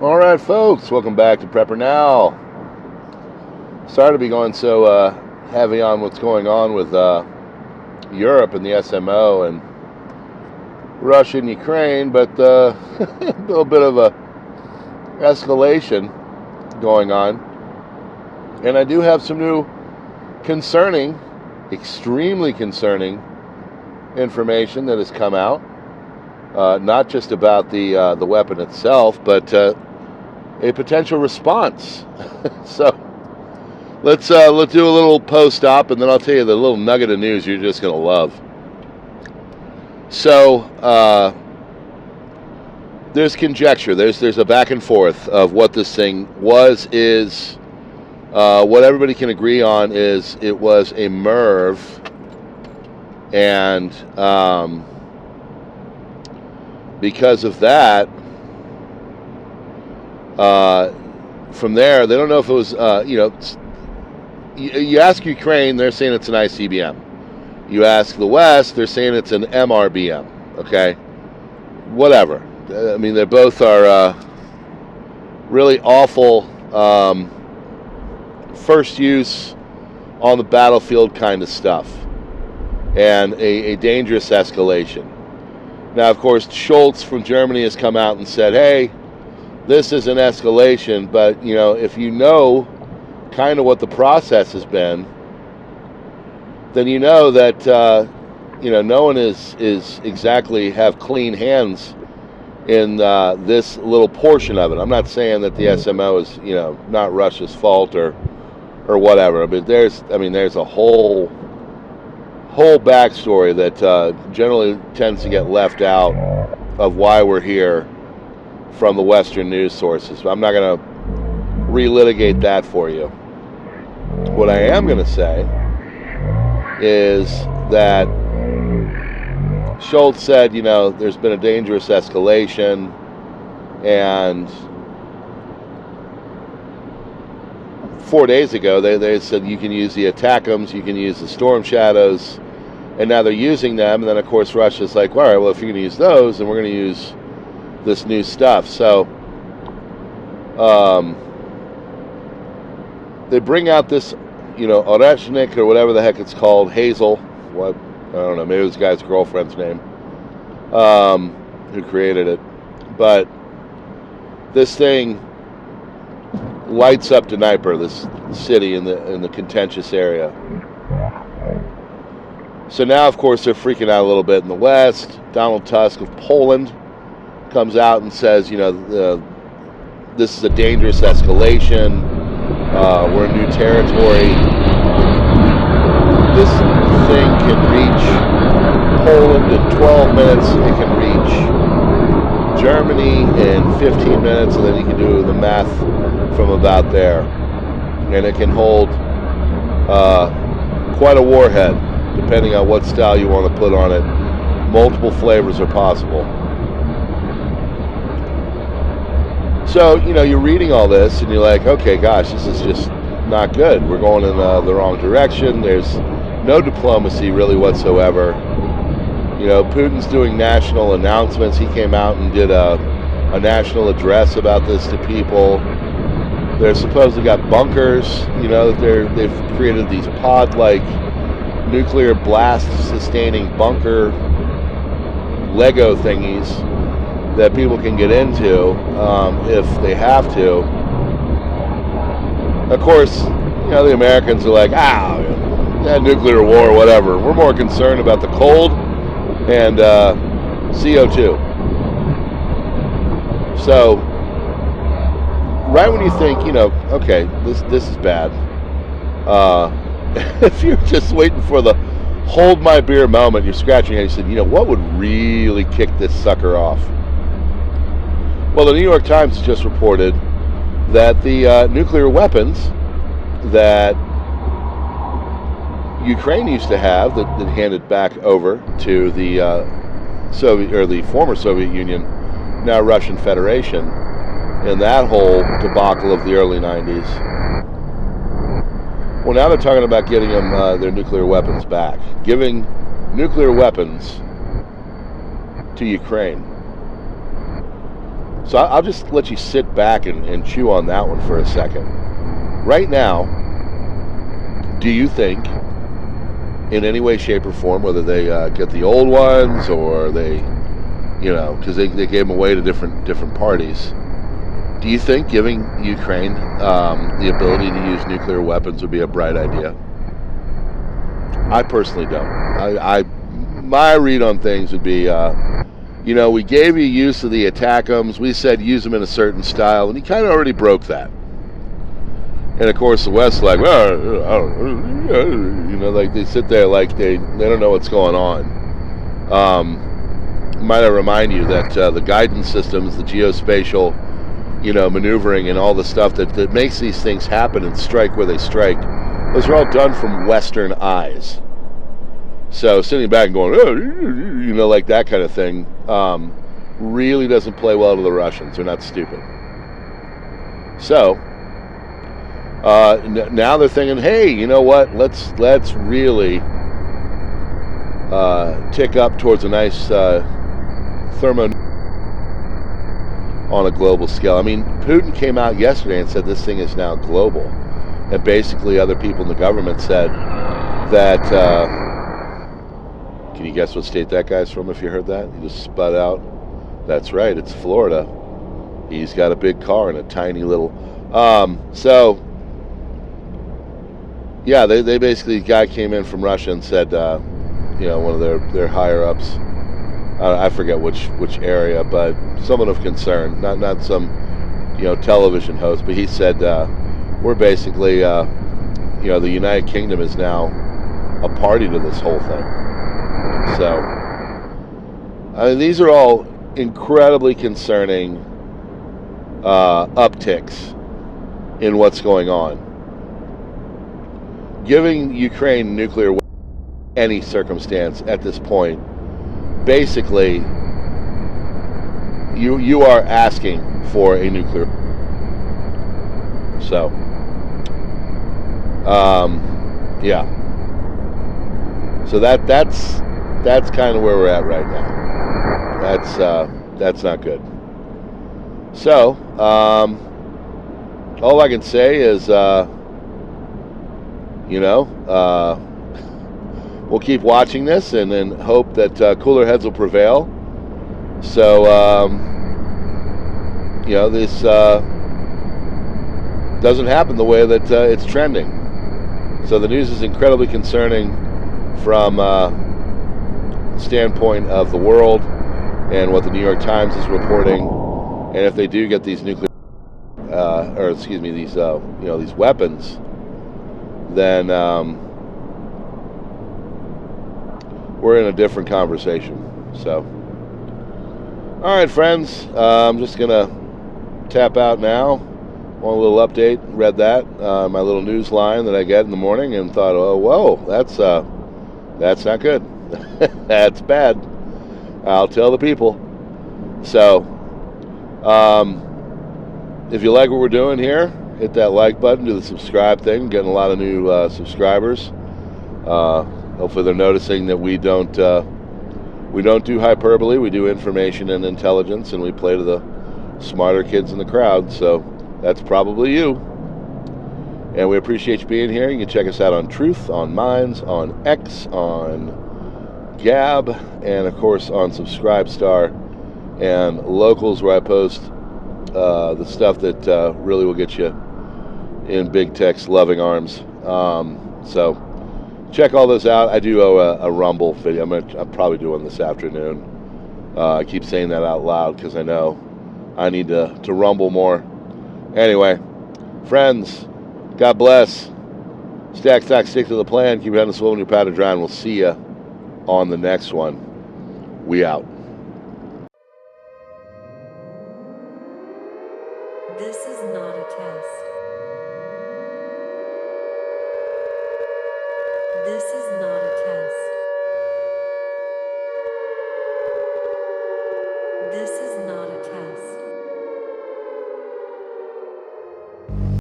All right, folks, welcome back to PrepperNow. Sorry to be going so heavy on what's going on with Europe and the SMO and Russia and Ukraine, but a little bit of a escalation going on. And I do have some new concerning, extremely concerning information that has come out. Not just about the weapon itself, but a potential response. So let's do a little post-op, and then I'll tell you the little nugget of news you're just going to love. So there's conjecture. There's a back and forth of what this thing is. What everybody can agree on is it was a MIRV, and because of that, from there, they don't know if it was, you ask Ukraine, they're saying it's an ICBM. You ask the West, they're saying it's an MRBM, okay? Whatever. I mean, they both are really awful first use on the battlefield kind of stuff, and a dangerous escalation. Now, of course, Scholz from Germany has come out and said, hey, this is an escalation, but, if you know kind of what the process has been, then you know that, no one is exactly have clean hands in this little portion of it. I'm not saying that the SMO is, not Russia's fault or whatever, but there's a whole backstory that generally tends to get left out of why we're here from the Western news sources. I'm not going to relitigate that for you. What I am going to say is that Scholz said, there's been a dangerous escalation, and 4 days ago they said you can use the ATACMS, you can use the Storm Shadows, and now they're using them. And then, of course, Russia's like, all right, well, if you're going to use those, then we're going to use this new stuff. So they bring out this, Oreshnik or whatever the heck it's called, Hazel. What? I don't know. Maybe it was the guy's girlfriend's name who created it. But this thing lights up Dnipro, this city in the contentious area. So now, of course, they're freaking out a little bit in the West. Donald Tusk of Poland comes out and says, this is a dangerous escalation. We're in new territory. This thing can reach Poland in 12 minutes. It can reach Germany in 15 minutes, and then you can do the math from about there. And it can hold quite a warhead, depending on what style you want to put on it. Multiple flavors are possible. So, you're reading all this, and you're like, okay, gosh, this is just not good. We're going in the wrong direction. There's no diplomacy really whatsoever. Putin's doing national announcements. He came out and did a national address about this to people. They're supposedly got bunkers, they've created these pod-like nuclear blast-sustaining bunker Lego thingies that people can get into if they have to. Of course, the Americans are like, nuclear war, whatever. We're more concerned about the cold and CO2. So, right when you think, okay, this is bad, if you're just waiting for the hold my beer moment, you're scratching your head, you said, what would really kick this sucker off? Well, the New York Times has just reported that the nuclear weapons that Ukraine used to have, that handed back over to the Soviet, or the former Soviet Union, now Russian Federation, in that whole debacle of the early 90s. Well, now they're talking about getting them their nuclear weapons back, giving nuclear weapons to Ukraine. So I'll just let you sit back and chew on that one for a second. Right now, do you think, in any way, shape, or form, whether they get the old ones or they, because they gave them away to different parties, do you think giving Ukraine the ability to use nuclear weapons would be a bright idea? I personally don't. My read on things would be, we gave you use of the attackums. We said use them in a certain style, and he kind of already broke that. And of course, the West's like, well, like they sit there like they don't know what's going on. Might I remind you that the guidance systems, the geospatial, maneuvering, and all the stuff that makes these things happen and strike where they strike, those are all done from Western eyes. So sitting back and going, like that kind of thing, really doesn't play well to the Russians. They're not stupid. So now they're thinking, hey, you know what? Let's really tick up towards a nice thermo on a global scale. I mean, Putin came out yesterday and said this thing is now global, and basically other people in the government said that. Can you guess what state that guy's from? If you heard that, he just sput out. That's right, it's Florida. He's got a big car and a tiny little. So. Yeah, they basically, the guy came in from Russia and said, one of their higher ups, I forget which area, but someone of concern, not some, television host, but he said, we're basically, the United Kingdom is now a party to this whole thing. So, I mean, these are all incredibly concerning upticks in what's going on. Giving Ukraine nuclear weapons in any circumstance at this point, basically, you are asking for a nuclear. So, yeah. So that's kind of where we're at right now. That's not good. So, all I can say is. We'll keep watching this and then hope that cooler heads will prevail. So, this doesn't happen the way that it's trending. So the news is incredibly concerning from the standpoint of the world and what the New York Times is reporting. And if they do get these these weapons, then we're in a different conversation. So, all right, friends, I'm just gonna tap out now. Want a little update? Read that my little news line that I get in the morning, and thought, oh, whoa, that's not good. That's bad. I'll tell the people. So, if you like what we're doing here, hit that like button, do the subscribe thing. Getting a lot of new subscribers. Hopefully they're noticing that we don't do hyperbole. We do information and intelligence, and we play to the smarter kids in the crowd. So that's probably you. And we appreciate you being here. You can check us out on Truth, on Minds, on X, on Gab, and of course on Subscribestar and Locals, where I post the stuff that really will get you in big tech's loving arms. So check all those out. I do owe a Rumble video. I'll probably do one this afternoon. I keep saying that out loud because I know I need to rumble more. Anyway, friends, God bless. Stack, stick to the plan. Keep your head on the swivel and your powder dry, and we'll see you on the next one. We out. This is not a test. This is not a